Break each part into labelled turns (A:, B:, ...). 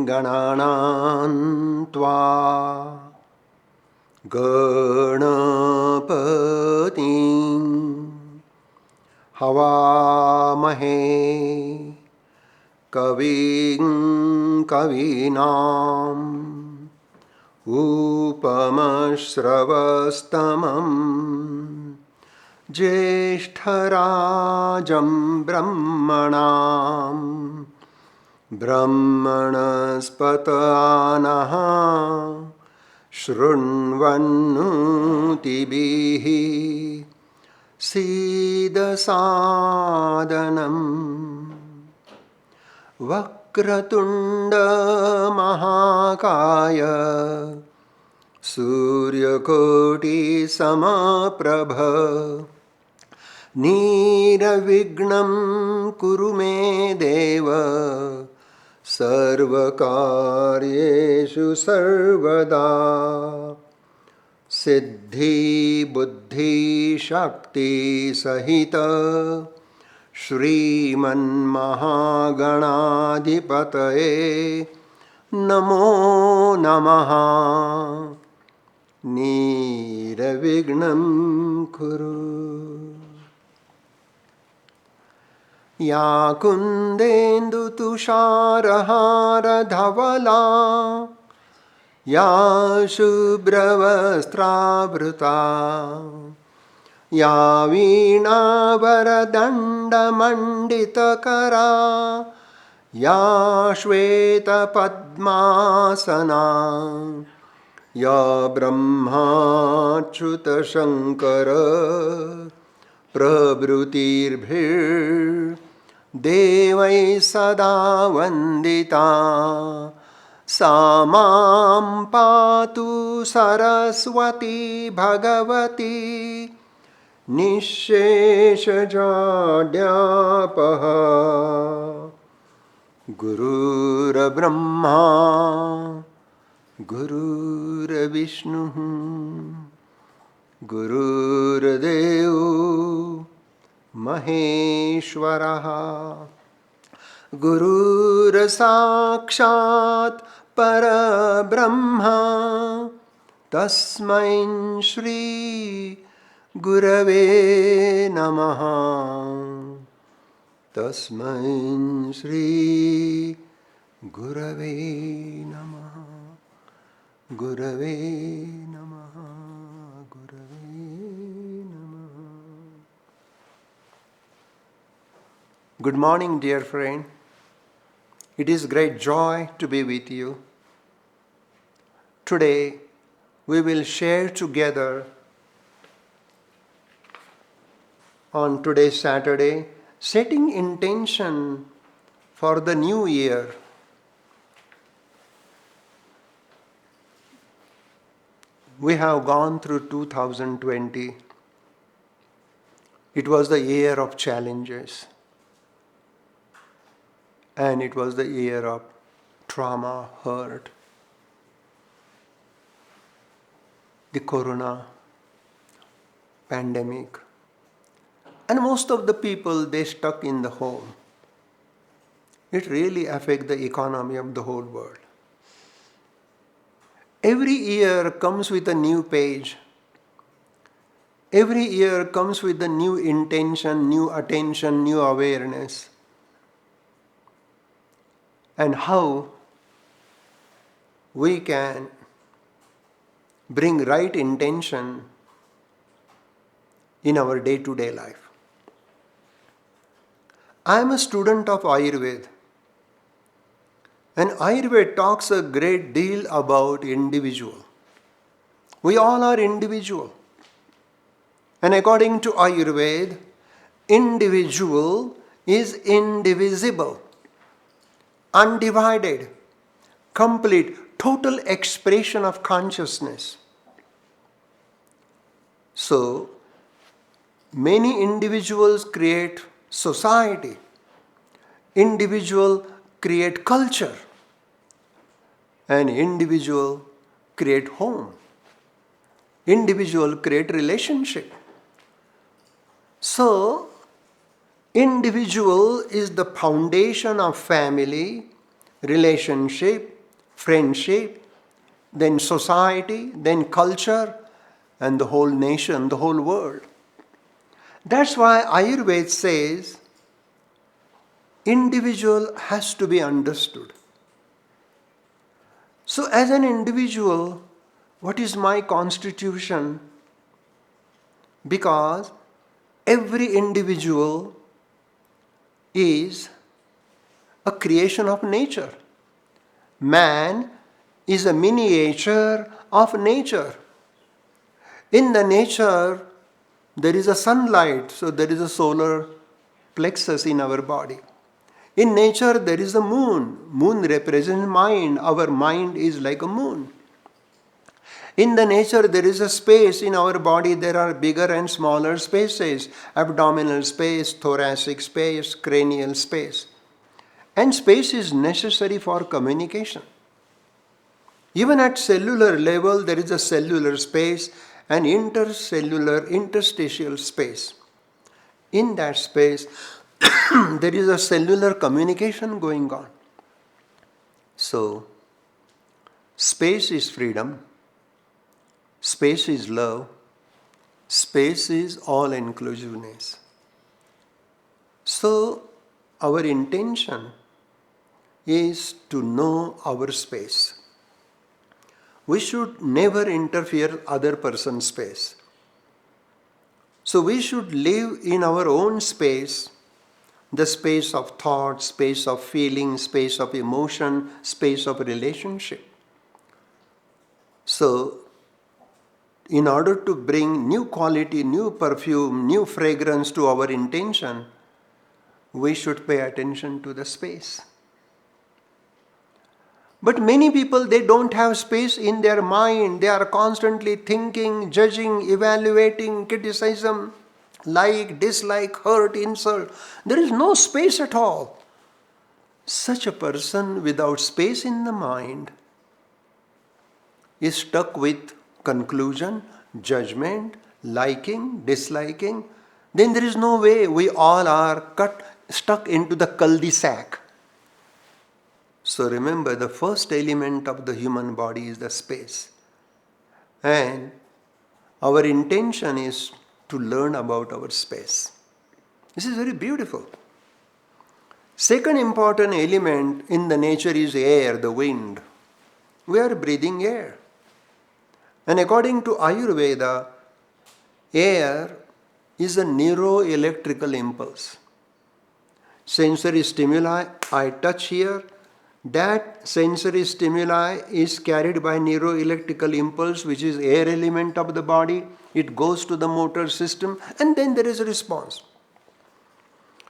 A: गणानां त्वा गणपतिं हवामहे कविं कवीनाम् उपमश्रवस्तमं ज्येष्ठराजं ब्रह्मणां ब्रह्मणस्पतनः शृण्वन्नोतिभिः सीदसादनम् वक्रतुण्ड महाकाय सूर्यकोटि समप्रभ निर्विघ्नं कुरु मे देव सर्वकार्येषु सर्वदा सिद्धि बुद्धि शक्ति सहित श्रीमन्महागणाधिपतये नमो नमः निर्विघ्नं कुरु या कुन्देन्दुतुषारहारधवला या शुभ्रवस्त्रावृता या वीणावरदण्डमण्डितकरा या श्वेतपद्मासना या ब्रह्माच्युतशङ्कर प्रभृतिर्भिर्देवैः सदा वन्दिता सा मां पातु सरस्वती भगवती निःशेषजाड्यापः गुरुर्ब्रह्मा गुरुर्विष्णुः गुरुर्देवो महेश्वरः गुरुर्साक्षात् परब्रह्म तस्मै श्री गुरवे नमः तस्मै श्री गुरवे नमः गुरवे नमः गुरवे नमः. Good morning, dear friend. It is great joy to be with you. Today we will share together on today's Saturday, setting intention for the new year. We have gone through 2020. It was the year of challenges. And it was the year of trauma, hurt. The corona pandemic. And most of the people, they stuck in the home. It really affects the economy of the whole world. Every year comes with a new page. Every year comes with a new intention, new attention, new awareness. And how we can bring right intention in our day-to-day life. I am a student of Ayurveda. And Ayurveda talks a great deal about individual. We all are individual. And according to Ayurveda, individual is indivisible, undivided, complete, total expression of consciousness. So, many individuals create society. Individual create culture. And individual create home. Individual create relationship. So, individual is the foundation of family, relationship, friendship, then society, then culture, and the whole nation, the whole world. That's why Ayurveda says individual has to be understood. So as an individual, what is my constitution? Because every individual is a creation of nature. Man is a miniature of nature. In the nature, there is a sunlight, so there is a solar plexus in our body. In nature, there is a moon. Moon represents mind. Our mind is like a moon. In the nature, there is a space. In our body, there are bigger and smaller spaces. Abdominal space, thoracic space, cranial space. And space is necessary for communication. Even at cellular level, there is a cellular space and intercellular, interstitial space. In that space, there is a cellular communication going on. So, space is freedom, space is love, space is all-inclusiveness. So, our intention is to know our space. We should never interfere other person's space. So we should live in our own space, the space of thought, space of feeling, space of emotion, space of relationship. So, in order to bring new quality, new perfume, new fragrance to our intention, we should pay attention to the space. But many people, they don't have space in their mind. They are constantly thinking, judging, evaluating, criticism, like, dislike, hurt, insult. There is no space at all. Such a person without space in the mind is stuck with conclusion, judgment, liking, disliking. Then there is no way. We all are stuck into the cul-de-sac. So remember, the first element of the human body is the space. And our intention is to learn about our space. This is very beautiful. Second important element in the nature is air, the wind. We are breathing air. And according to Ayurveda, air is a neuroelectrical impulse. Sensory stimuli, I touch here, that sensory stimuli is carried by neuroelectrical impulse, which is air element of the body. It goes to the motor system and then there is a response.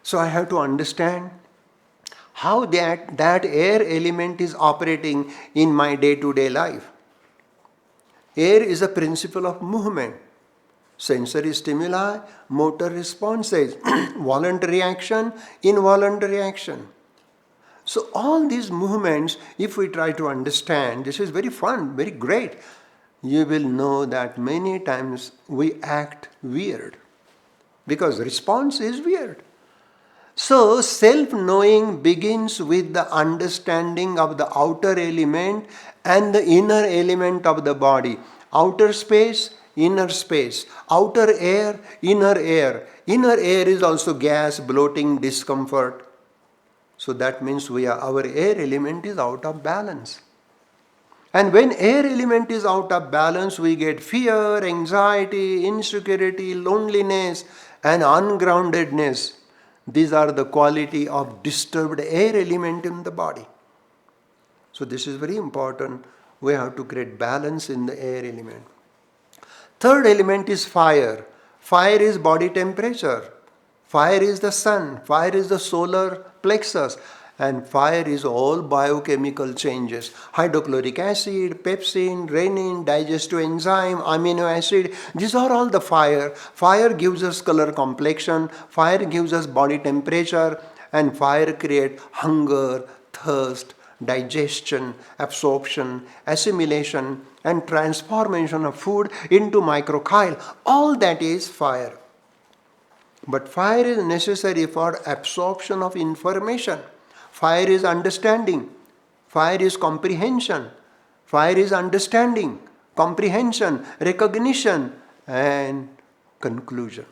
A: So I have to understand how that air element is operating in my day-to-day life. Air is a principle of movement. Sensory stimuli, motor responses, voluntary action, involuntary action. So all these movements, if we try to understand, this is very fun, very great. You will know that many times we act weird because response is weird. So self-knowing begins with the understanding of the outer element and the inner element of the body. Outer space, inner space. Outer air, inner air. Inner air is also gas, bloating, discomfort. So that means our air element is out of balance. And when air element is out of balance, we get fear, anxiety, insecurity, loneliness, and ungroundedness. These are the quality of disturbed air element in the body. So this is very important. We have to create balance in the air element. Third element is fire. Fire is body temperature. Fire is the sun. Fire is the solar plexus. And fire is all biochemical changes. Hydrochloric acid, pepsin, renin, digestive enzyme, amino acid. These are all the fire. Fire gives us color complexion. Fire gives us body temperature. And fire creates hunger, thirst, digestion, absorption, assimilation, and transformation of food into microchyle. All that is fire. But fire is necessary for absorption of information. Fire is understanding. Fire is comprehension. Fire is understanding, comprehension, recognition, and conclusion.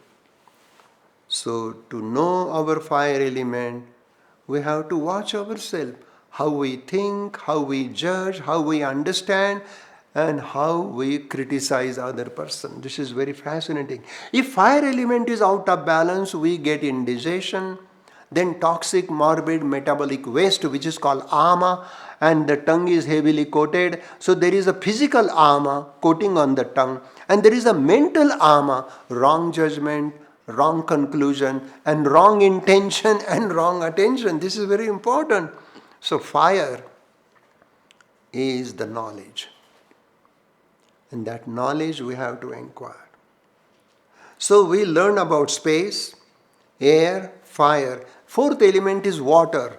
A: So, to know our fire element, we have to watch ourselves, how we think, how we judge, how we understand, and how we criticize other person. This is very fascinating. If fire element is out of balance, we get indigestion, then toxic, morbid, metabolic waste, which is called ama, and the tongue is heavily coated. So there is a physical ama coating on the tongue, and there is a mental ama, wrong judgment, wrong conclusion, and wrong intention and wrong attention. This is very important. So fire is the knowledge. And that knowledge we have to inquire. So we learn about space, air, fire. Fourth element is water.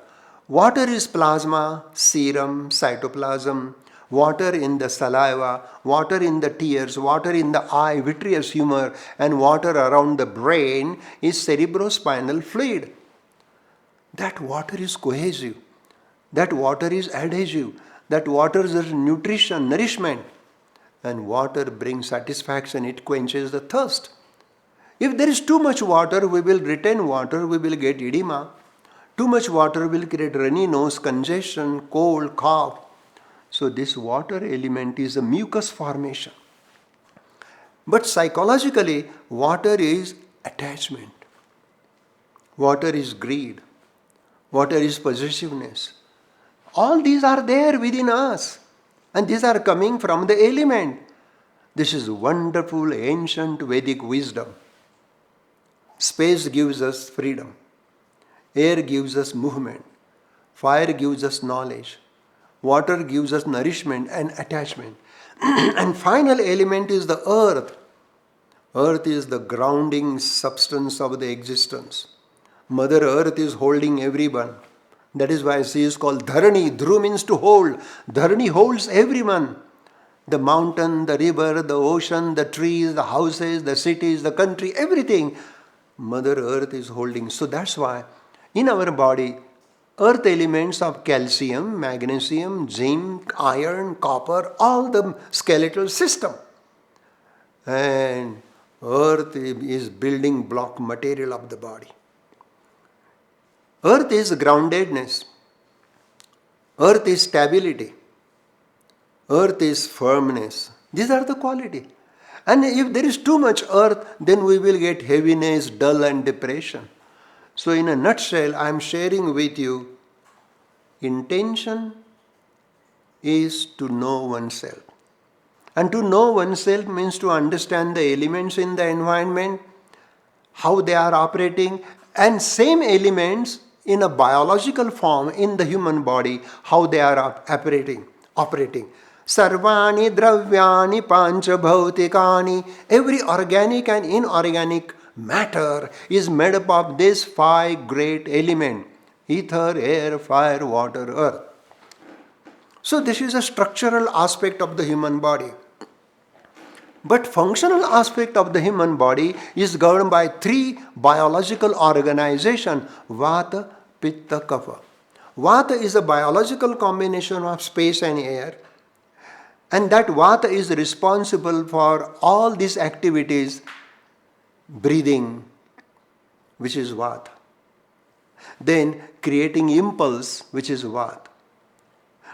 A: Water is plasma, serum, cytoplasm, water in the saliva, water in the tears, water in the eye, vitreous humor, and water around the brain is cerebrospinal fluid. That water is cohesive. That water is adhesive. That water is nutrition, nourishment. And water brings satisfaction, it quenches the thirst. If there is too much water, we will retain water, we will get edema. Too much water will create runny nose, congestion, cold, cough. So this water element is a mucus formation. But psychologically, water is attachment. Water is greed. Water is possessiveness. All these are there within us. And these are coming from the element. This is wonderful ancient Vedic wisdom. Space gives us freedom. Air gives us movement. Fire gives us knowledge. Water gives us nourishment and attachment. And final element is the earth. Earth is the grounding substance of the existence. Mother Earth is holding everyone. That is why she is called Dharani. Dhru means to hold. Dharani holds everyone. The mountain, the river, the ocean, the trees, the houses, the cities, the country, everything. Mother Earth is holding. So that's why in our body, earth elements of calcium, magnesium, zinc, iron, copper, all the skeletal system. And earth is building block material of the body. Earth is groundedness. Earth is stability. Earth is firmness. These are the quality. And if there is too much earth, then we will get heaviness, dull and depression. So in a nutshell, I am sharing with you, intention is to know oneself. And to know oneself means to understand the elements in the environment, how they are operating, and same elements in a biological form in the human body, how they are operating. Sarvani dravyani pancha bhautikani. Every organic and inorganic matter is made up of these five great elements: ether, air, fire, water, earth. So this is a structural aspect of the human body. But functional aspect of the human body is governed by three biological organizations: Vata, Pitta, Kapha. Vata is a biological combination of space and air. And that Vata is responsible for all these activities: breathing, which is Vata. Then creating impulse, which is Vata.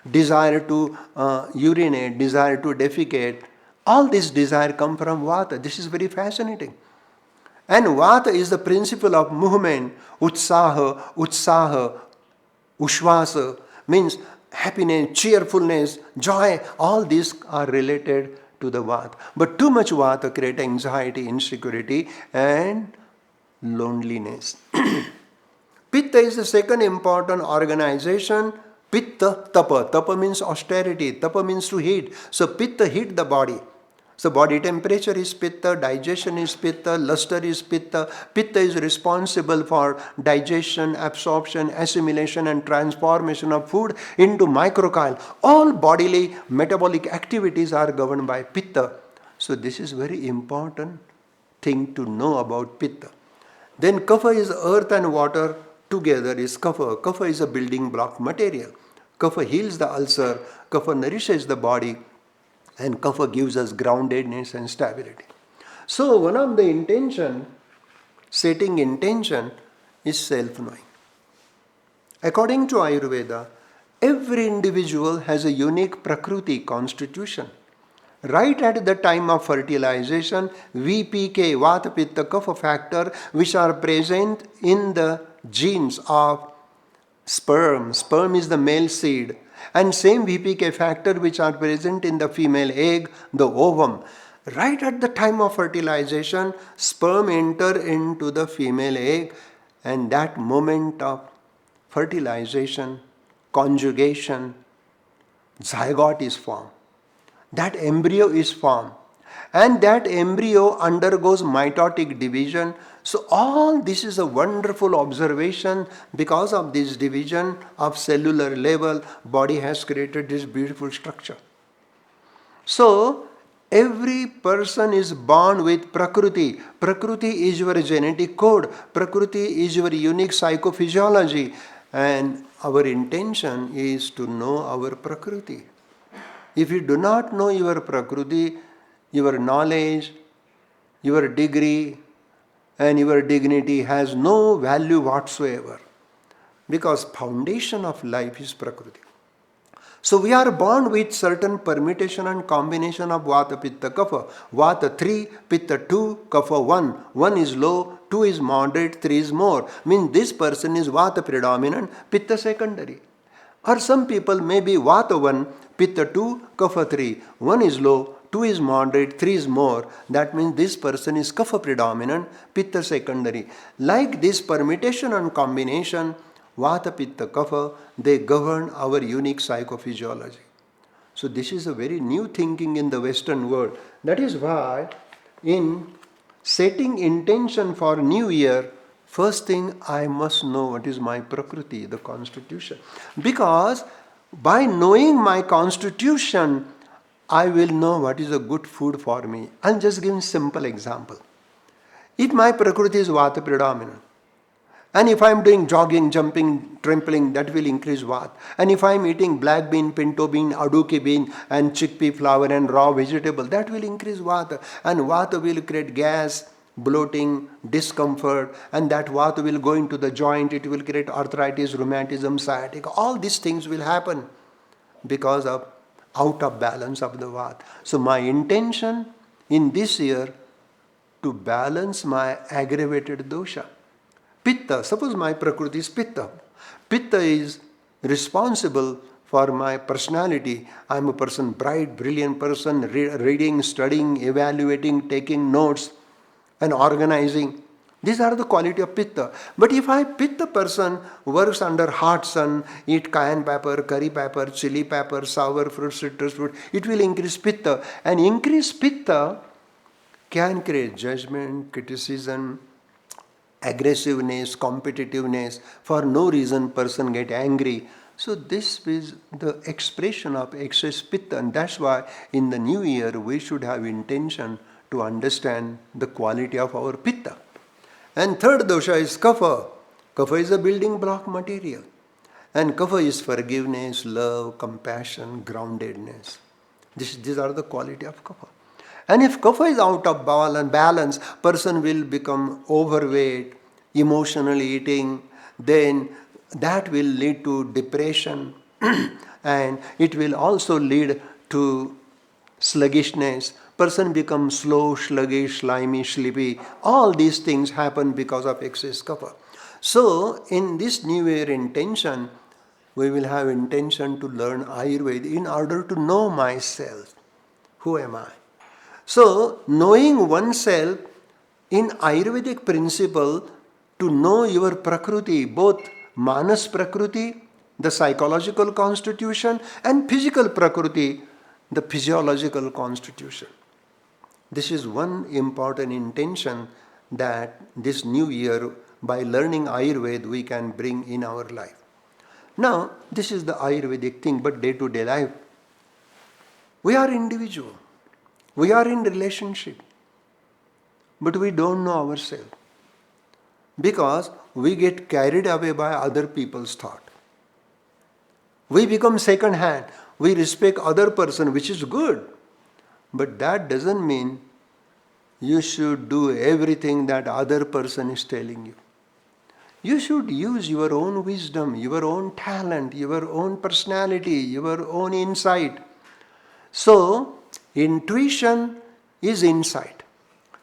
A: Desire to urinate, desire to defecate, all these desire come from Vata. This is very fascinating. And Vata is the principle of movement. Utsaha, Ushvasa means happiness, cheerfulness, joy. All these are related to the Vata. But too much Vata creates anxiety, insecurity and loneliness. Pitta is the second important organization. Pitta, Tapa. Tapa means austerity. Tapa means to heat. So Pitta heat the body. So body temperature is Pitta, digestion is Pitta, luster is Pitta. Pitta is responsible for digestion, absorption, assimilation and transformation of food into microchyle. All bodily metabolic activities are governed by Pitta. So this is very important thing to know about Pitta. Then Kapha is earth and water together is Kapha. Kapha is a building block material. Kapha heals the ulcer, Kapha nourishes the body, and Kapha gives us groundedness and stability. So one of the setting intention is self-knowing. According to Ayurveda, every individual has a unique Prakriti constitution. Right at the time of fertilization, VPK, Vata, Pitta, Kapha factor, which are present in the genes of sperm. Sperm is the male seed. And same VPK factor which are present in the female egg, the ovum. Right at the time of fertilization, sperm enter into the female egg, and that moment of fertilization, conjugation, zygote is formed. That embryo is formed. And that embryo undergoes mitotic division. So all this is a wonderful observation. Because of this division of cellular level, body has created this beautiful structure. So every person is born with Prakriti. Prakriti is your genetic code. Prakriti is your unique psychophysiology. And our intention is to know our Prakriti. If you do not know your Prakriti, your knowledge, your degree, and your dignity has no value whatsoever. Because foundation of life is Prakriti. So we are born with certain permutation and combination of Vata, Pitta, Kapha. Vata 3, Pitta 2, Kapha 1. 1 is low, 2 is moderate, 3 is more. Means this person is Vata predominant, Pitta secondary. Or some people may be Vata 1, Pitta 2, Kapha 3. 1 is low, 2 is moderate, 3 is more. That means this person is Kapha predominant, Pitta secondary. Like this permutation and combination, Vata, Pitta, Kapha, they govern our unique psychophysiology. So this is a very new thinking in the Western world. That is why in setting intention for New Year, first thing I must know what is my Prakriti, the constitution. Because by knowing my constitution, I will know what is a good food for me. I'll just give a simple example. If my Prakriti is Vata predominant, and if I am doing jogging, jumping, trampling, that will increase Vata. And if I am eating black bean, pinto bean, aduki bean, and chickpea flour and raw vegetable, that will increase Vata. And Vata will create gas, bloating, discomfort, and that Vata will go into the joint, it will create arthritis, rheumatism, sciatica. All these things will happen because of out of balance of the Vata. So my intention in this year to balance my aggravated dosha. Pitta, suppose my Prakriti is Pitta. Pitta is responsible for my personality. I am a person, bright, brilliant person, reading, studying, evaluating, taking notes, and organizing. These are the quality of Pitta. But if I Pitta person works under hot sun, eat cayenne pepper, curry pepper, chili pepper, sour fruit, citrus fruit, it will increase Pitta. And increase Pitta can create judgment, criticism, aggressiveness, competitiveness. For no reason person get angry. So this is the expression of excess Pitta, and that's why in the new year we should have intention to understand the quality of our Pitta. And third dosha is Kapha. Kapha is a building block material. And Kapha is forgiveness, love, compassion, groundedness. These are the quality of Kapha. And if Kapha is out of balance, person will become overweight, emotional eating, then that will lead to depression and it will also lead to sluggishness. Person becomes slow, sluggish, slimy, sleepy. All these things happen because of excess Kapha. So in this new year intention, we will have intention to learn Ayurveda in order to know myself. Who am I? So, knowing oneself in Ayurvedic principle, to know your Prakriti, both Manas Prakriti, the psychological constitution, and physical Prakriti, the physiological constitution. This is one important intention that this new year, by learning Ayurveda, we can bring in our life. Now, this is the Ayurvedic thing, but day-to-day life, we are individual. We are in relationship, but we don't know ourselves because we get carried away by other people's thought. We become second hand. We respect other person, which is good. But that doesn't mean you should do everything that other person is telling you. You should use your own wisdom, your own talent, your own personality, your own insight. So, intuition is insight.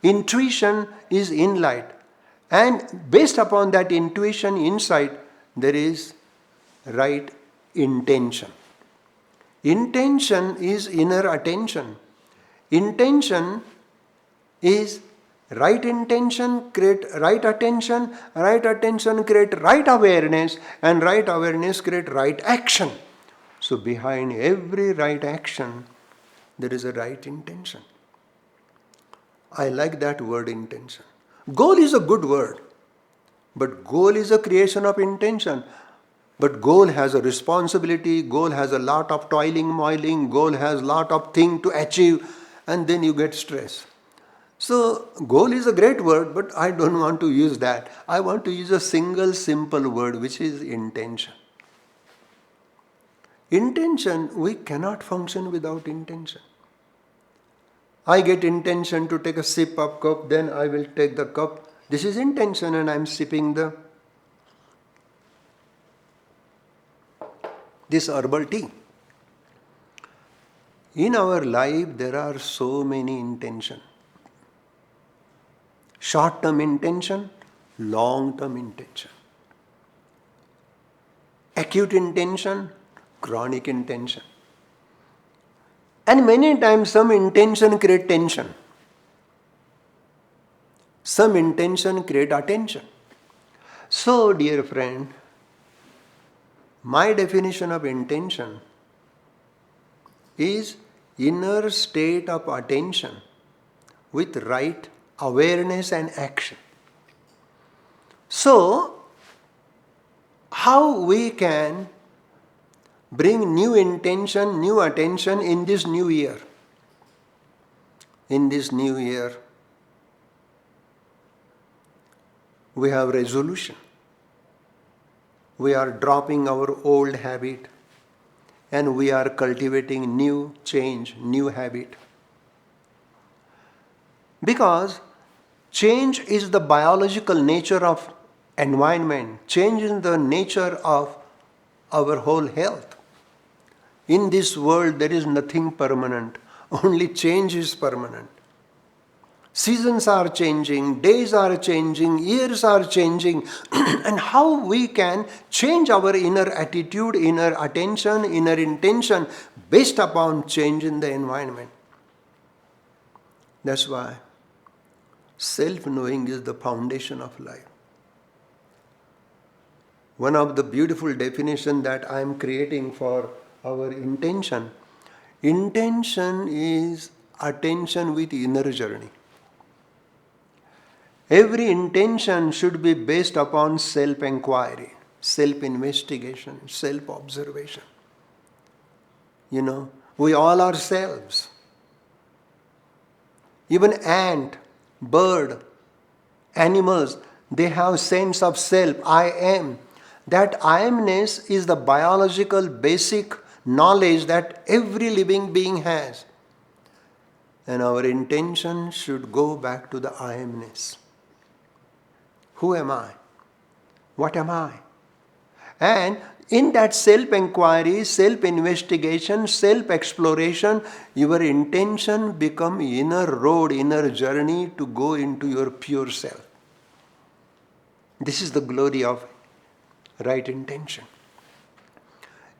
A: Intuition is insight. And based upon that intuition, insight, there is right intention. Intention is inner attention. Intention is right intention create right attention create right awareness, and right awareness create right action. So behind every right action there is a right intention. I like that word, intention. Goal is a good word, but goal is a creation of intention. But goal has a responsibility, goal has a lot of toiling, moiling, goal has a lot of things to achieve, and then you get stress. So, goal is a great word, but I don't want to use that. I want to use a single simple word, which is intention. Intention, we cannot function without intention. I get intention to take a sip of cup, then I will take the cup. This is intention, and I am sipping this herbal tea. In our life, there are so many intentions. Short-term intention, long-term intention. Acute intention, chronic intention. And many times some intention create tension. Some intention create attention. So, dear friend, my definition of intention is inner state of attention with right awareness and action. So, how we can bring new intention, new attention in this new year? In this new year, we have resolution. We are dropping our old habit and we are cultivating new change, new habit. Because change is the biological nature of environment. Change is the nature of our whole health. In this world there is nothing permanent. Only change is permanent. Seasons are changing, days are changing, years are changing. And how we can change our inner attitude, inner attention, inner intention based upon change in the environment. That's why self-knowing is the foundation of life. One of the beautiful definitions that I am creating for our intention is attention with inner journey. Every intention should be based upon self-inquiry, self-investigation, self-observation. We all are selves. Even ant, bird, animals, they have sense of self, I am. That I amness is the biological basic knowledge that every living being has. And our intention should go back to the I amness. Who am I? What am I? And in that self-inquiry, self-investigation, self-exploration, your intention become inner road, inner journey to go into your pure self. This is the glory of right intention.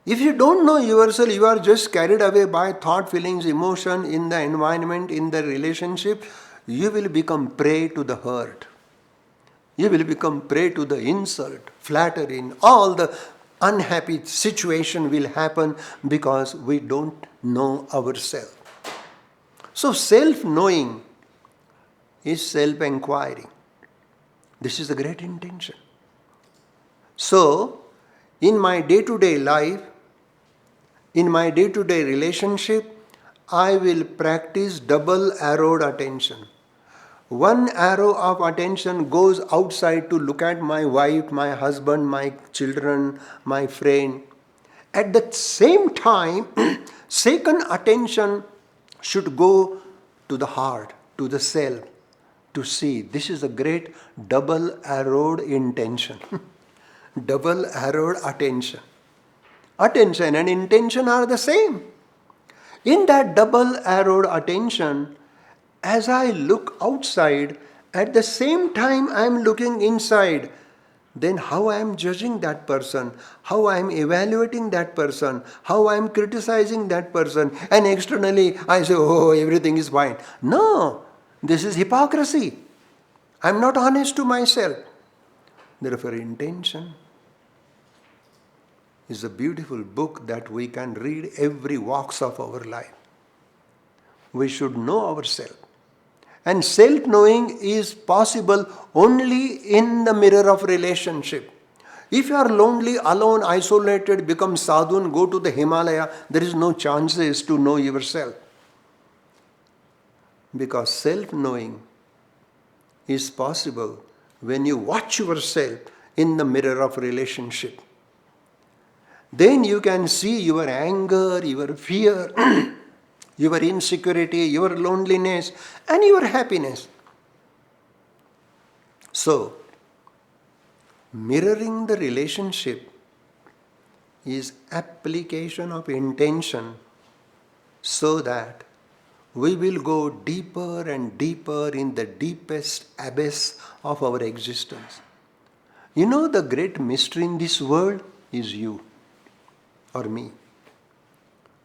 A: If you don't know yourself, you are just carried away by thought, feelings, emotion in the environment, in the relationship, you will become prey to the hurt. You will become prey to the insult, flattery, all the unhappy situation will happen because we don't know ourselves. So self-knowing is self-inquiry. This is the great intention. So, in my day-to-day life, in my day-to-day relationship, I will practice double-arrowed attention. One arrow of attention goes outside to look at my wife, my husband, my children, my friend. At the same time, second attention should go to the heart, to the self, to see. This is a great double-arrowed intention. Double-arrowed attention. Attention and intention are the same. In that double-arrowed attention, as I look outside, at the same time I am looking inside, then how I am judging that person, how I am evaluating that person, how I am criticizing that person, and externally I say, oh, everything is fine. No, this is hypocrisy. I am not honest to myself. Therefore, intention is a beautiful book that we can read every walks of our life. We should know ourselves. And self-knowing is possible only in the mirror of relationship. If you are lonely, alone, isolated, become sadhu and go to the Himalaya, there is no chances to know yourself. Because self-knowing is possible when you watch yourself in the mirror of relationship. Then you can see your anger, your fear, your insecurity, your loneliness, and your happiness. So, mirroring the relationship is application of intention so that we will go deeper and deeper in the deepest abyss of our existence. You know, the great mystery in this world is you or me.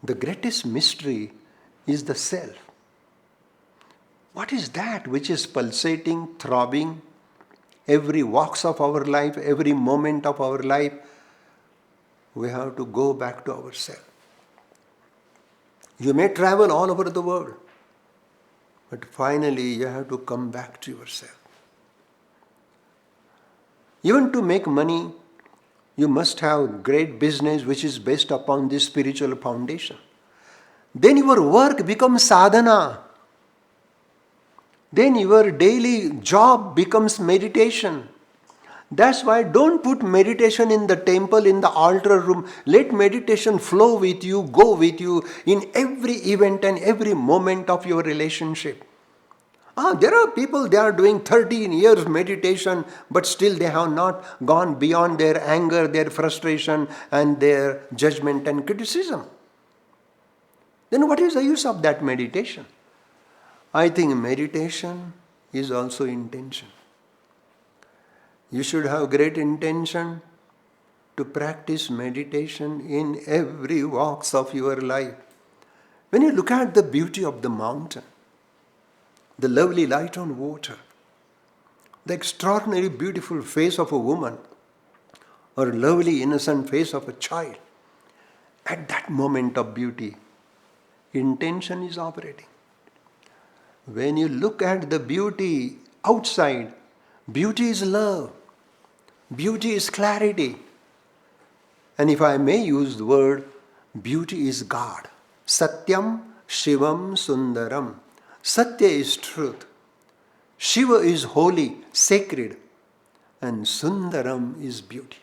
A: The greatest mystery is the self. What is that which is pulsating, throbbing, every walks of our life, every moment of our life? We have to go back to ourselves. You may travel all over the world, but finally you have to come back to yourself. Even to make money, you must have great business which is based upon this spiritual foundation. Then your work becomes sadhana. Then your daily job becomes meditation. That's why don't put meditation in the temple, in the altar room. Let meditation flow with you, go with you in every event and every moment of your relationship. There are people, they are doing 13 years meditation, but still they have not gone beyond their anger, their frustration, and their judgment and criticism. Then what is the use of that meditation? I think meditation is also intention. You should have great intention to practice meditation in every walks of your life. When you look at the beauty of the mountain, the lovely light on water, the extraordinary beautiful face of a woman, or lovely innocent face of a child, at that moment of beauty, intention is operating. When you look at the beauty outside, beauty is love, beauty is clarity. And if I may use the word, beauty is God. Satyam Shivam Sundaram. Satya is truth. Shiva is holy, sacred. And Sundaram is beauty.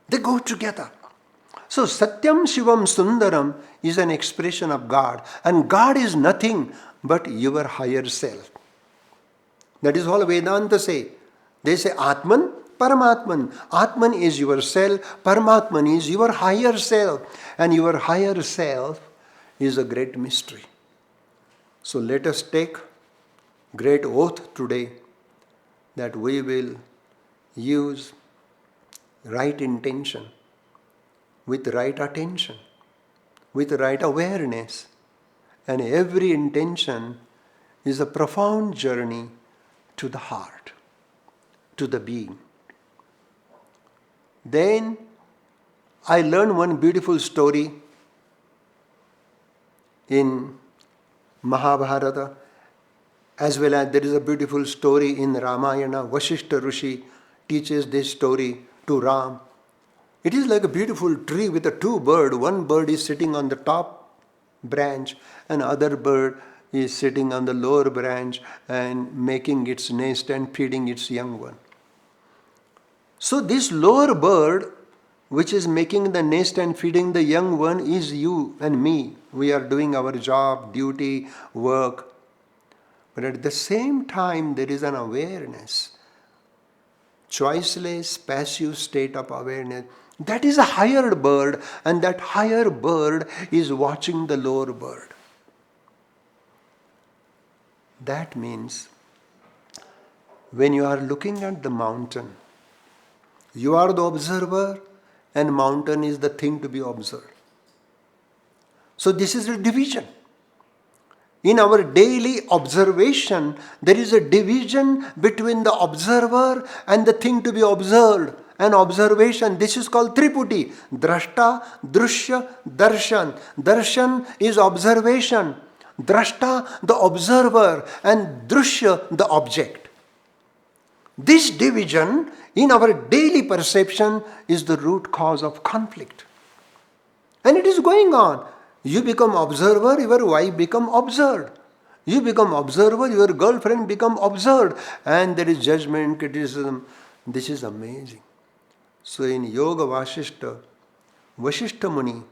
A: They go together. So Satyam Shivam Sundaram is an expression of God. And God is nothing but your higher self. That is all Vedanta say. They say Atman, Paramatman. Atman is your self, Paramatman is your higher self. And your higher self is a great mystery. So let us take great oath today that we will use right intention, with right attention, with right awareness. And every intention is a profound journey to the heart, to the being. Then I learned one beautiful story in Mahabharata, as well as there is a beautiful story in Ramayana. Vashishta Rishi teaches this story to Ram. It is like a beautiful tree with a two birds. One bird is sitting on the top branch, and other bird is sitting on the lower branch and making its nest and feeding its young one. So this lower bird which is making the nest and feeding the young one is you and me. We are doing our job, duty, work. But at the same time, there is an awareness, choiceless, passive state of awareness. That is a higher bird, and that higher bird is watching the lower bird. That means when you are looking at the mountain, you are the observer and mountain is the thing to be observed. So this is a division. In our daily observation, there is a division between the observer and the thing to be observed. An observation, this is called Triputi. Drashta, Drushya, Darshan. Darshan is observation. Drashta, the observer, and Drushya, the object. This division in our daily perception is the root cause of conflict. And it is going on. You become observer, your wife become observed. You become observer, your girlfriend become observed. And there is judgment, criticism. This is amazing. So in Yoga Vasishta, Vasishta Muni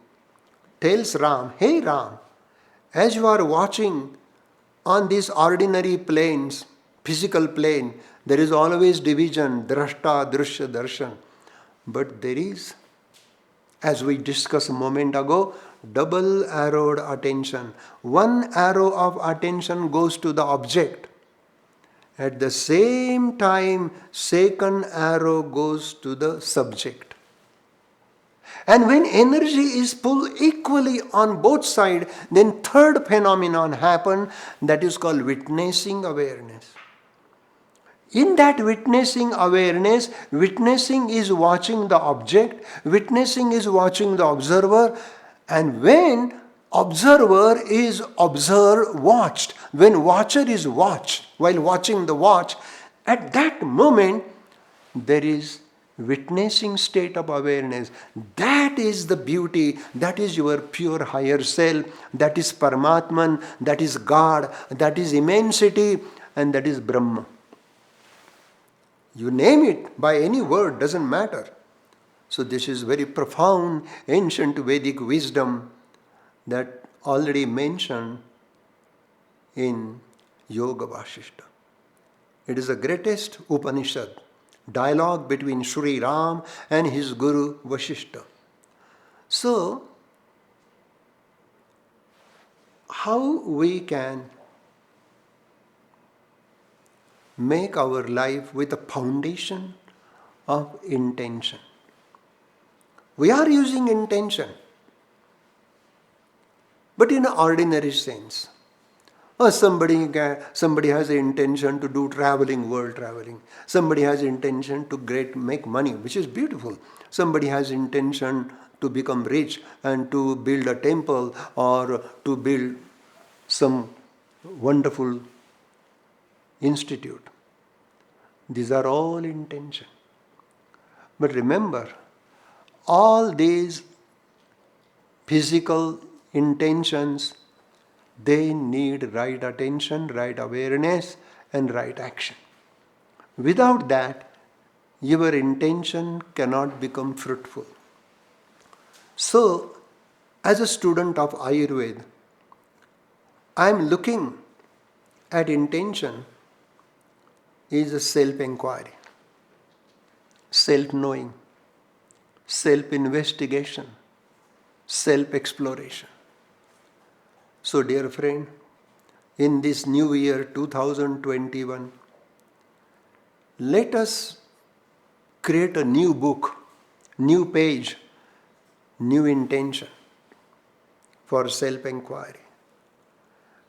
A: tells Ram, hey Ram, as you are watching on these ordinary planes, physical plane, there is always division, drashta, drushya, darshan. But there is, as we discussed a moment ago, double-arrowed attention. One arrow of attention goes to the object. At the same time, second arrow goes to the subject. And when energy is pulled equally on both sides, then third phenomenon happens, that is called witnessing awareness. In that witnessing awareness, witnessing is watching the object, witnessing is watching the observer, and when observer is watched, when watcher is watched, while watching the watch, at that moment there is witnessing state of awareness. That is the beauty, that is your pure higher self, that is Paramatman, that is God, that is immensity, and that is Brahma. You name it by any word, doesn't matter. So this is very profound, ancient Vedic wisdom that already mentioned in Yoga Vasishta. It is the greatest Upanishad, dialogue between Sri Ram and his Guru Vasishta. So, how we can make our life with a foundation of intention. We are using intention, but in an ordinary sense. Somebody has an intention to do world traveling. Somebody has intention to make money, which is beautiful. Somebody has intention to become rich and to build a temple or to build some wonderful institute. These are all intention. But remember, all these physical intentions, they need right attention, right awareness, and right action. Without that, your intention cannot become fruitful. So, as a student of Ayurveda, I am looking at intention is a self-inquiry, self-knowing, self-investigation, self-exploration. So dear friend, in this new year 2021, let us create a new book, new page, new intention for self-inquiry.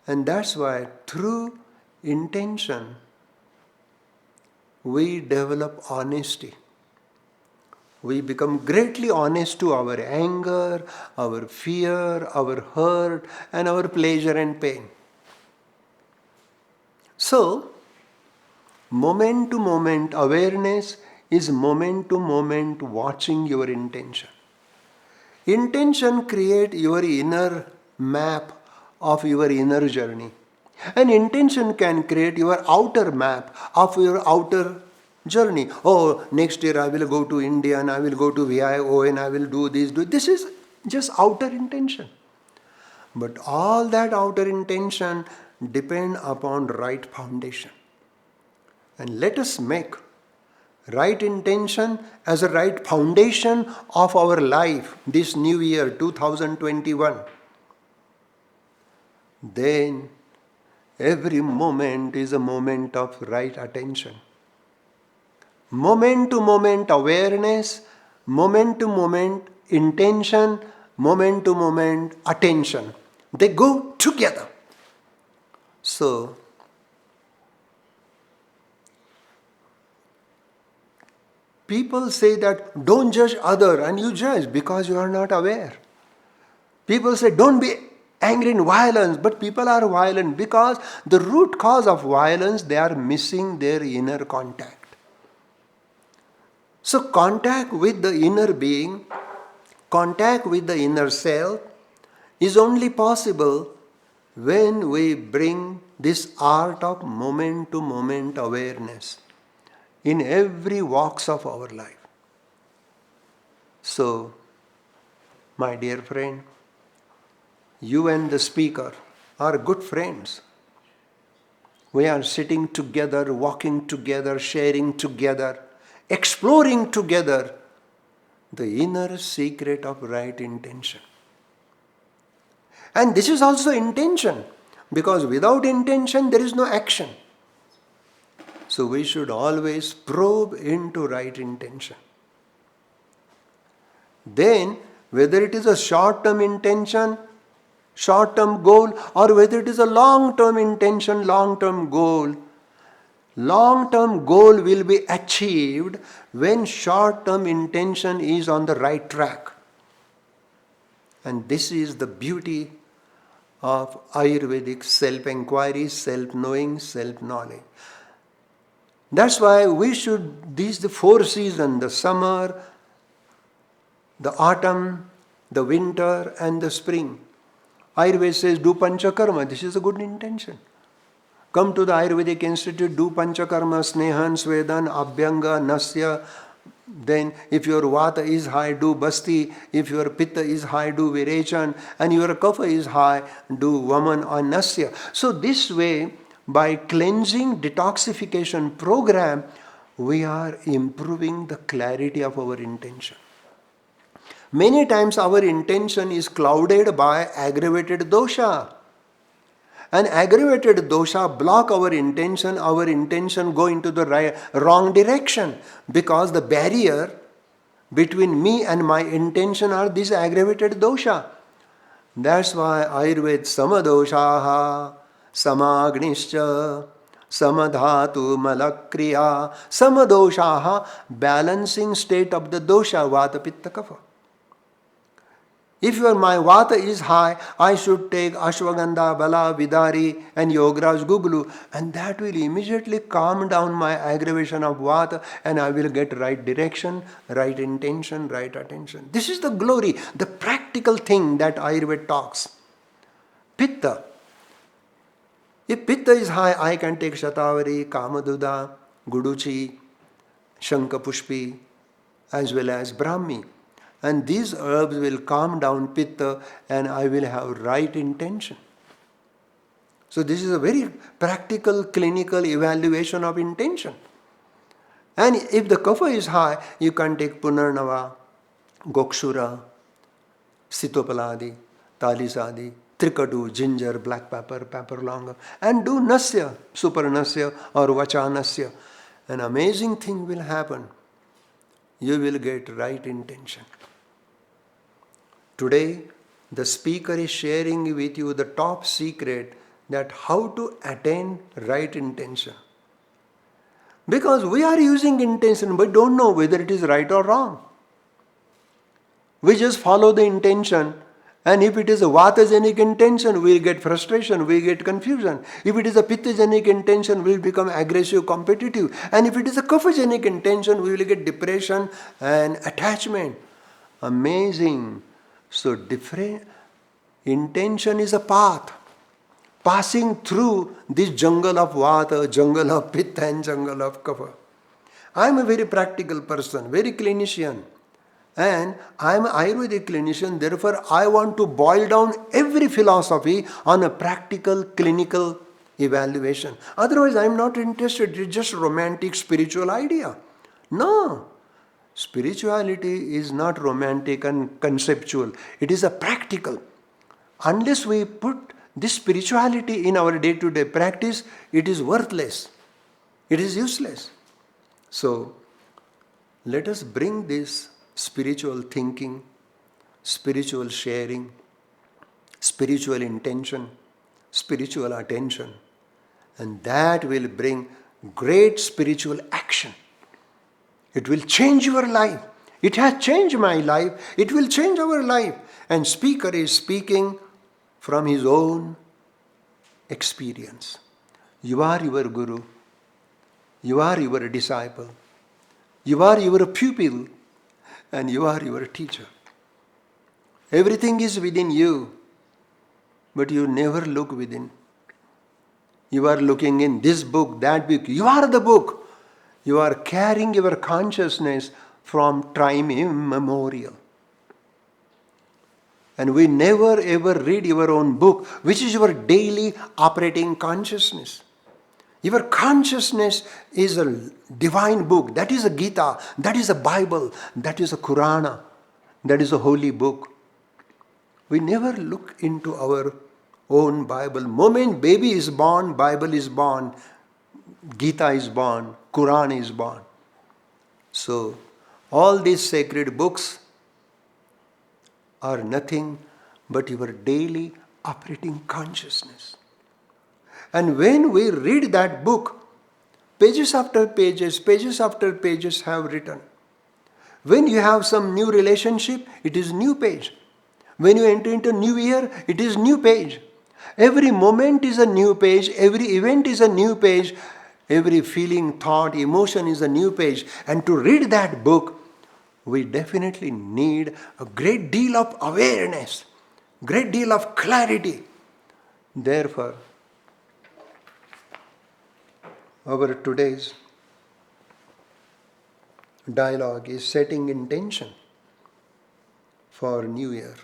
A: And that's why through intention, we develop honesty. We become greatly honest to our anger, our fear, our hurt, and our pleasure and pain. So, moment to moment awareness is moment to moment watching your intention. Intention creates your inner map of your inner journey. And intention can create your outer map of your outer journey. Oh, next year I will go to India and I will go to VIO and I will do this. This is just outer intention. But all that outer intention depend upon right foundation. And let us make right intention as a right foundation of our life this new year 2021. Then every moment is a moment of right attention. Moment to moment awareness, moment to moment intention, moment to moment attention. They go together. So, people say that don't judge other, and you judge because you are not aware. People say don't be angry in violence, but people are violent because the root cause of violence, they are missing their inner contact. So contact with the inner being, contact with the inner self is only possible when we bring this art of moment to moment awareness in every walks of our life. So, my dear friend, you and the speaker are good friends. We are sitting together, walking together, sharing together, exploring together the inner secret of right intention. And this is also intention, because without intention there is no action. So we should always probe into right intention. Then, whether it is a short-term intention, short-term goal, or whether it is a long-term intention, long-term goal will be achieved when short-term intention is on the right track. And this is the beauty of Ayurvedic self-inquiry, self-knowing, self-knowledge. That's why we should, the 4 seasons, the summer, the autumn, the winter and the spring. Ayurveda says do panchakarma. This is a good intention. Come to the Ayurvedic Institute, do panchakarma, snehan, svedan, abhyanga, nasya. Then if your vata is high, do basti. If your pitta is high, do virechan. And your kapha is high, do vaman or nasya. So this way, by cleansing detoxification program, we are improving the clarity of our intention. Many times our intention is clouded by aggravated dosha. And aggravated dosha block our intention go into the wrong direction, because the barrier between me and my intention are this aggravated dosha. That's why Ayurveda samadoshaha, samagnischa, samadhatu malakriya, samadoshaha, balancing state of the dosha, vata pitta kapha. If my vata is high, I should take ashwagandha, bala, vidari and yograj guglu, and that will immediately calm down my aggravation of vata, and I will get right direction, right intention, right attention. This is the glory, the practical thing that Ayurveda talks. Pitta. If pitta is high, I can take shatavari, kamaduda, guduchi, shankapushpi, as well as brahmi. And these herbs will calm down pitta, and I will have right intention. So this is a very practical, clinical evaluation of intention. And if the kapha is high, you can take punarnava, gokshura, sitopaladi, talisadi, trikadu, ginger, black pepper, pepper longam, and do nasya, super nasya or vachanasya. An amazing thing will happen. You will get right intention. Today, the speaker is sharing with you the top secret that how to attain right intention. Because we are using intention but don't know whether it is right or wrong. We just follow the intention, and if it is a vatagenic intention, we will get frustration, we get confusion. If it is a pittagenic intention, we will become aggressive, competitive. And if it is a kaphagenic intention, we will get depression and attachment. Amazing. So different intention is a path passing through this jungle of vata, jungle of pitta and jungle of kapha. I am a very practical person, very clinician. And I am an Ayurvedic clinician, therefore I want to boil down every philosophy on a practical, clinical evaluation. Otherwise, I am not interested. It's just a romantic spiritual idea. No. Spirituality is not romantic and conceptual. It is a practical. Unless we put this spirituality in our day-to-day practice, it is worthless. It is useless. So, let us bring this spiritual thinking, spiritual sharing, spiritual intention, spiritual attention, and that will bring great spiritual action. It will change your life. It has changed my life. It will change our life. And speaker is speaking from his own experience. You are your guru. You are your disciple. You are your pupil. And you are your teacher. Everything is within you. But you never look within. You are looking in this book, that book. You are the book. You are carrying your consciousness from time immemorial. And we never ever read your own book, which is your daily operating consciousness. Your consciousness is a divine book. That is a Gita. That is a Bible. That is a Qurana. That is a holy book. We never look into our own Bible. Moment baby is born, Bible is born, Gita is born, Quran is born. So, all these sacred books are nothing but your daily operating consciousness. And when we read that book, pages after pages have written. When you have some new relationship, it is new page. When you enter into new year, it is new page. Every moment is a new page. Every event is a new page. Every feeling, thought, emotion is a new page. And to read that book, we definitely need a great deal of awareness, great deal of clarity. Therefore, our today's dialogue is setting intention for New Year.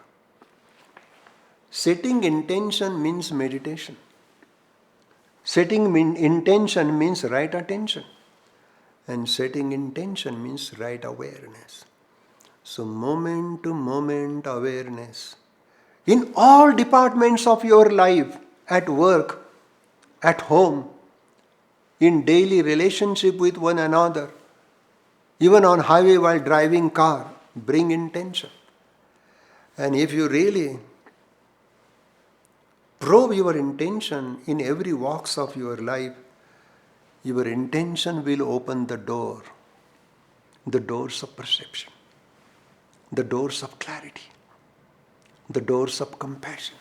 A: Setting intention means meditation. Setting intention means right attention. And setting intention means right awareness. So moment to moment awareness. In all departments of your life, at work, at home, in daily relationship with one another, even on highway while driving car, bring intention. And if you really probe your intention in every walks of your life, your intention will open the doors of perception, the doors of clarity, the doors of compassion.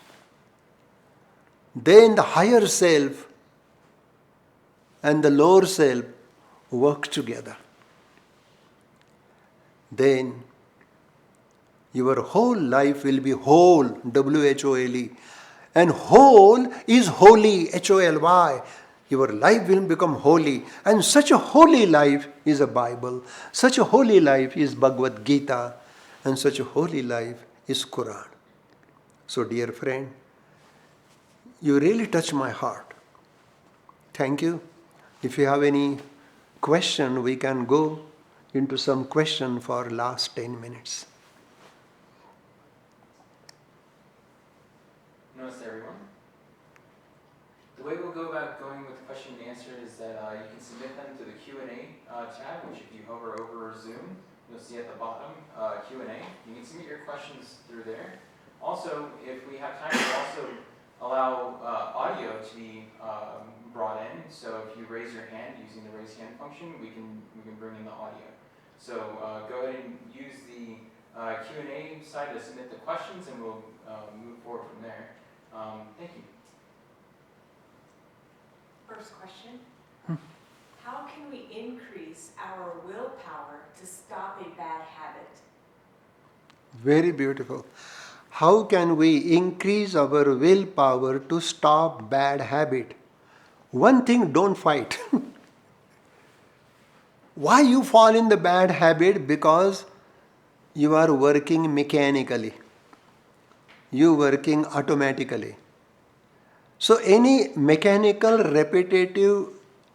A: Then the higher self and the lower self work together. Then your whole life will be whole, W-H-O-L-E. And whole is holy, H-O-L-Y. Your life will become holy. And such a holy life is a Bible. Such a holy life is Bhagavad Gita. And such a holy life is Quran. So dear friend, you really touch my heart. Thank you. If you have any question, we can go into some question for last 10 minutes.
B: Namaste, everyone. The way we'll go about going with question and answer is that you can submit them to the Q&A tab, which if you hover over Zoom, you'll see at the bottom Q&A. You can submit your questions through there. Also, if we have time, we'll also allow audio to be brought in. So if you raise your hand using the raise hand function, we can bring in the audio. So go ahead and use the Q&A side to submit the questions, and we'll move forward from there. Thank you.
C: First question. How can we increase our willpower to stop a bad habit?
A: Very beautiful. How can we increase our willpower to stop bad habit? One thing, don't fight. Why you fall in the bad habit? Because you are working mechanically. You working automatically. So any mechanical repetitive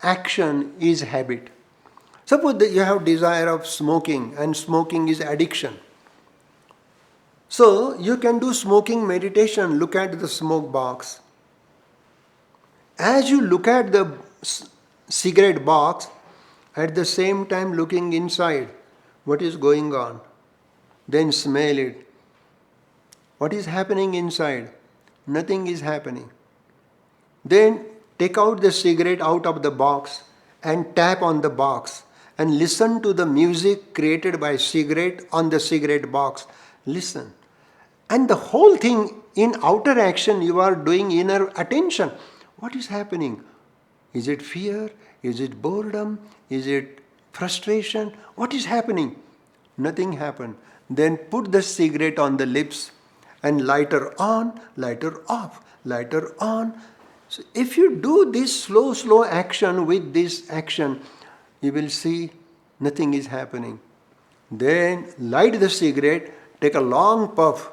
A: action is habit. Suppose that you have desire of smoking and smoking is addiction. So you can do smoking meditation, look at the smoke box. As you look at the cigarette box, at the same time looking inside, what is going on? Then smell it. What is happening inside? Nothing is happening. Then take out the cigarette out of the box and tap on the box and listen to the music created by cigarette on the cigarette box. Listen. And the whole thing in outer action you are doing inner attention. What is happening? Is it fear? Is it boredom? Is it frustration? What is happening? Nothing happened. Then put the cigarette on the lips and lighter on, lighter off, lighter on. So if you do this slow action with this action, you will see nothing is happening. Then light the cigarette, take a long puff.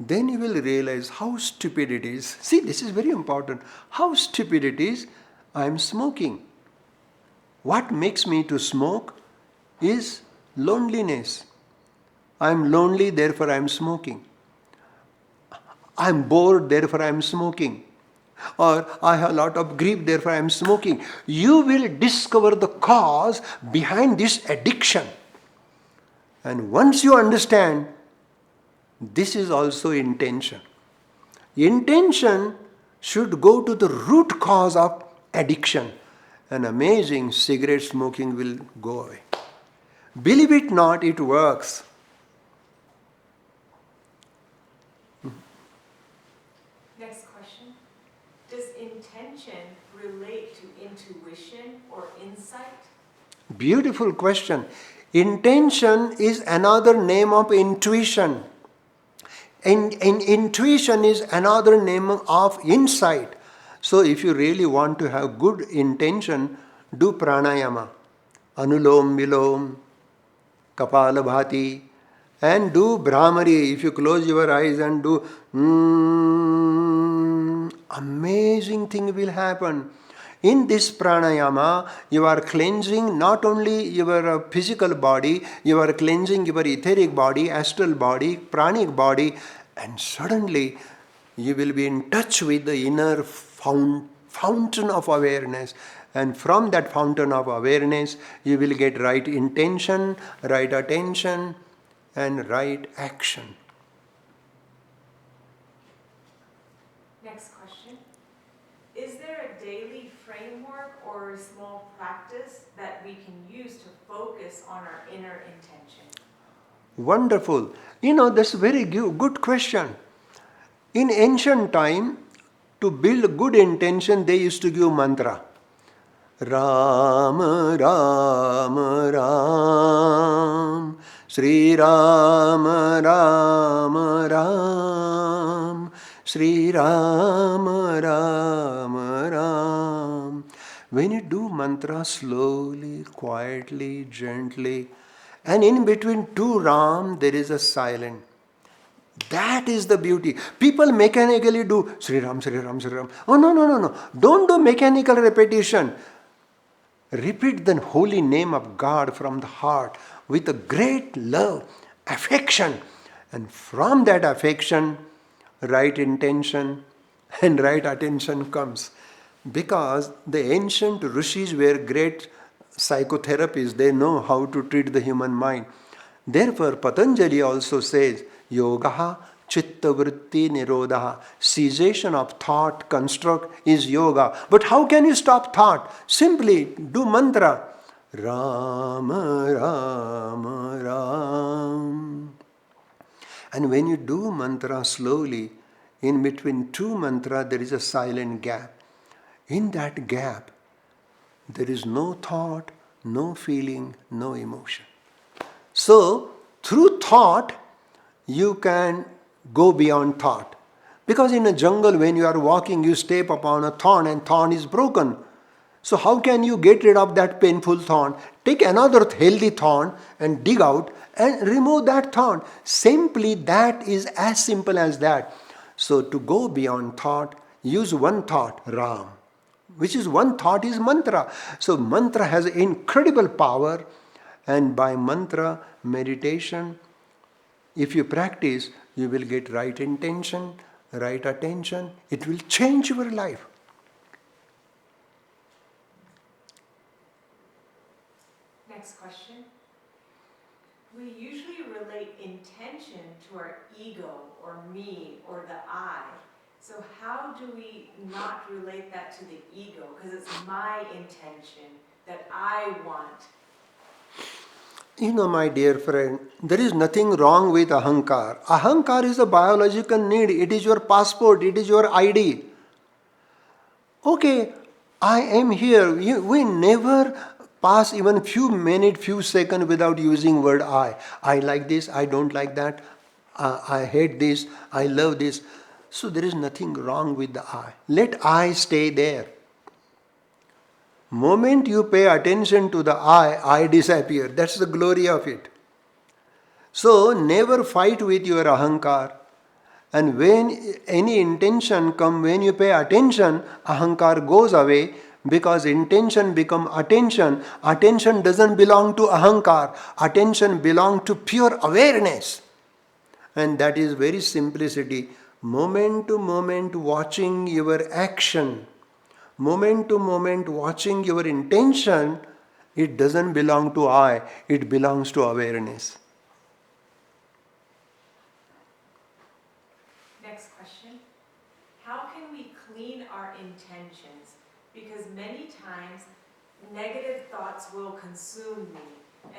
A: Then you will realize how stupid it is. See, this is very important. How stupid it is. I am smoking. What makes me to smoke is loneliness. I am lonely, therefore I am smoking. I am bored, therefore I am smoking. Or I have a lot of grief, therefore I am smoking. You will discover the cause behind this addiction. And once you understand, this is also intention. Intention should go to the root cause of addiction. And amazing, cigarette smoking will go away. Believe it not, it works.
C: Next question. Does intention relate to intuition or insight?
A: Beautiful question. Intention is another name of intuition. And intuition is another name of insight. So if you really want to have good intention, do pranayama, anulom vilom, kapalabhati, and do brahmari. If you close your eyes and do amazing thing will happen. In this pranayama, you are cleansing not only your physical body, you are cleansing your etheric body, astral body, pranic body, and suddenly you will be in touch with the inner fountain of awareness. And from that fountain of awareness, you will get right intention, right attention, and right action.
C: Next question. Is there a daily framework or a small practice that we can use to focus on our inner intention?
A: Wonderful. That's a very good question. In ancient time, to build good intention, they used to give mantra. Ram, Ram, Ram, Sri Ram, Ram, Ram, Sri Ram, Ram, Ram. When you do mantra slowly, quietly, gently, and in between two Ram, there is a silence. That is the beauty. People mechanically do Sri Ram, Sri Ram, Sri Ram. Oh, no. Don't do mechanical repetition. Repeat the holy name of God from the heart with a great love, affection. And from that affection, right intention and right attention comes. Because the ancient rishis were great psychotherapists. They know how to treat the human mind. Therefore, Patanjali also says, Yogaha chitta vritti nirodha. Cessation of thought construct is yoga. But how can you stop thought? Simply do mantra. Ram, Ram, Ram. And when you do mantra slowly, in between two mantra there is a silent gap. In that gap, there is no thought, no feeling, no emotion. So, through thought, you can go beyond thought. Because in a jungle, when you are walking, you step upon a thorn and thorn is broken. So how can you get rid of that painful thorn? Take Take another healthy thorn and dig out and remove that thorn. Simply that is as simple as that. So to go beyond thought, use one thought, Ram, which is one thought is mantra. So mantra has incredible power, and by mantra meditation, if you practice, you will get right intention, right attention. It will change your life.
C: Next question. We usually relate intention to our ego or me or the I. So how do we not relate that to the ego? Because it's my intention that I want.
A: You know, my dear friend, there is nothing wrong with ahankar. Ahankar is a biological need. It is your passport. It is your ID. Okay, I am here. We never pass even few minutes, few seconds without using word I. I like this. I don't like that. I hate this. I love this. So there is nothing wrong with the I. Let I stay there. Moment you pay attention to the I disappear. That's the glory of it. So never fight with your ahankar. And when any intention come, when you pay attention, ahankar goes away because intention become attention. Attention doesn't belong to ahankar. Attention belong to pure awareness. And that is very simplicity. Moment to moment watching your action. Moment to moment watching your intention, it doesn't belong to I, it belongs to awareness.
C: Next question. How can we clean our intentions? Because many times negative thoughts will consume me,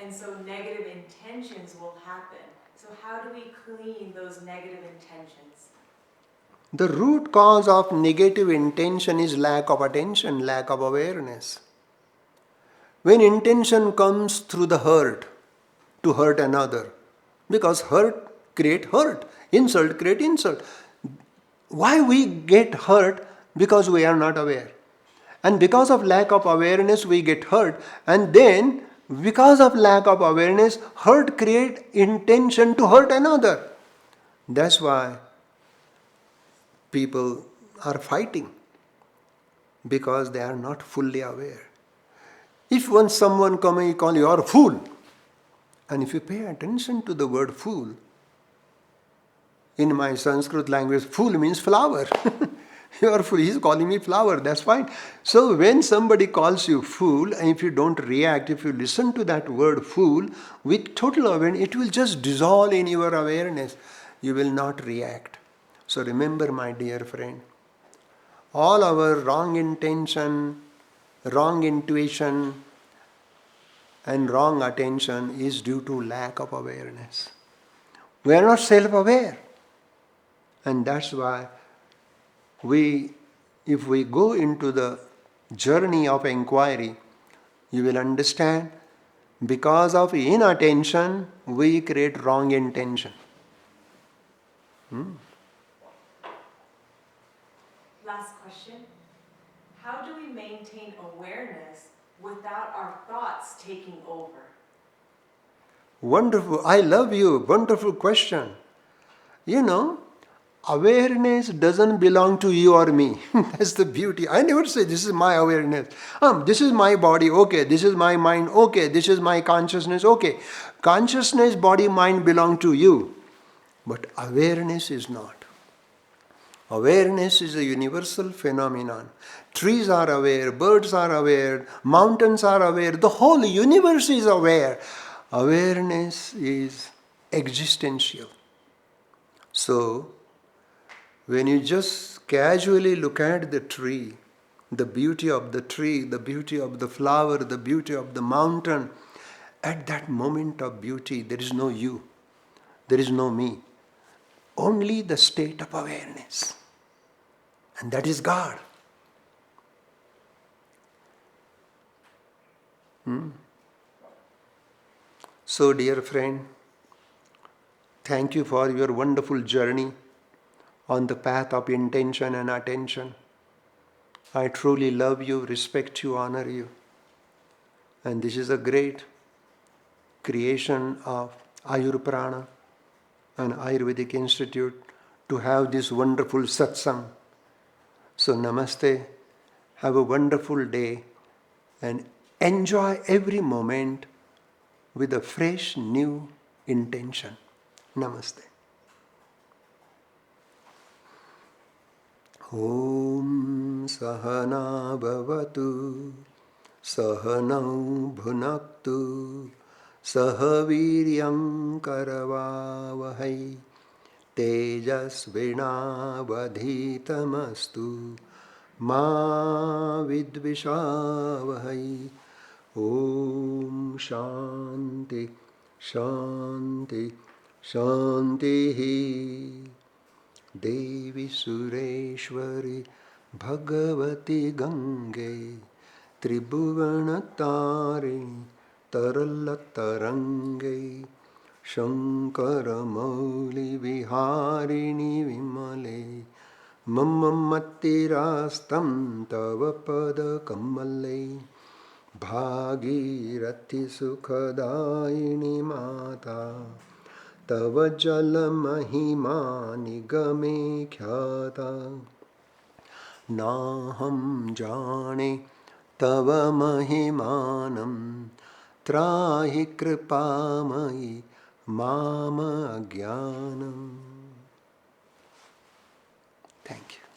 C: and so negative intentions will happen. So how do we clean those negative intentions?
A: The root cause of negative intention is lack of attention, lack of awareness. When intention comes through the hurt, to hurt another, because hurt create hurt, insult create insult. Why we get hurt? Because we are not aware. And because of lack of awareness we get hurt, and then because of lack of awareness, hurt create intention to hurt another. That's why people are fighting, because they are not fully aware. If once someone come and call you a fool, and if you pay attention to the word fool, in my Sanskrit language, fool means flower. You are fool, he is calling me flower, that's fine. So when somebody calls you fool, and if you don't react, if you listen to that word fool with total awareness, it will just dissolve in your awareness. You will not react. So remember, my dear friend, all our wrong intention, wrong intuition, and wrong attention is due to lack of awareness. We are not self-aware. And that's why if we go into the journey of inquiry, you will understand, because of inattention, we create wrong intention.
C: Last question. How do we maintain awareness without our thoughts taking over?
A: Wonderful. I love you. Wonderful question. You know, awareness doesn't belong to you or me. That's the beauty. I never say this is my awareness. This is my body. Okay. This is my mind. Okay. This is my consciousness. Okay. Consciousness, body, mind belong to you. But awareness is not. Awareness is a universal phenomenon. Trees are aware, birds are aware, mountains are aware, the whole universe is aware. Awareness is existential. So, when you just casually look at the tree, the beauty of the tree, the beauty of the flower, the beauty of the mountain, at that moment of beauty, there is no you, there is no me. Only the state of awareness. And that is God. So, dear friend, thank you for your wonderful journey on the path of intention and attention. I truly love you, respect you, honor you. And this is a great creation of AyurPrana and Ayurvedic Institute to have this wonderful satsang. So namaste, have a wonderful day and enjoy every moment with a fresh new intention. Namaste. Om Sahana Bhavatu Sahanau Bhunaktu Sahaviryam Karavavahai Tejasvinavadhitamastu Ma Vidvishavahai. Om Shanti Shanti Shanti. Devi Sureshwari Bhagavati Gange Tribhuvanatari Taralatarange Shankara Mauli Viharini Vimale Mammatirastam Tava Pada Kamale Bhagirathi Sukhadaini Mata Tava Jala Mahima Nigame Khyata Naham Jane Tava Mahimanam Trahi Kripamai Mama Agyanam. Thank you.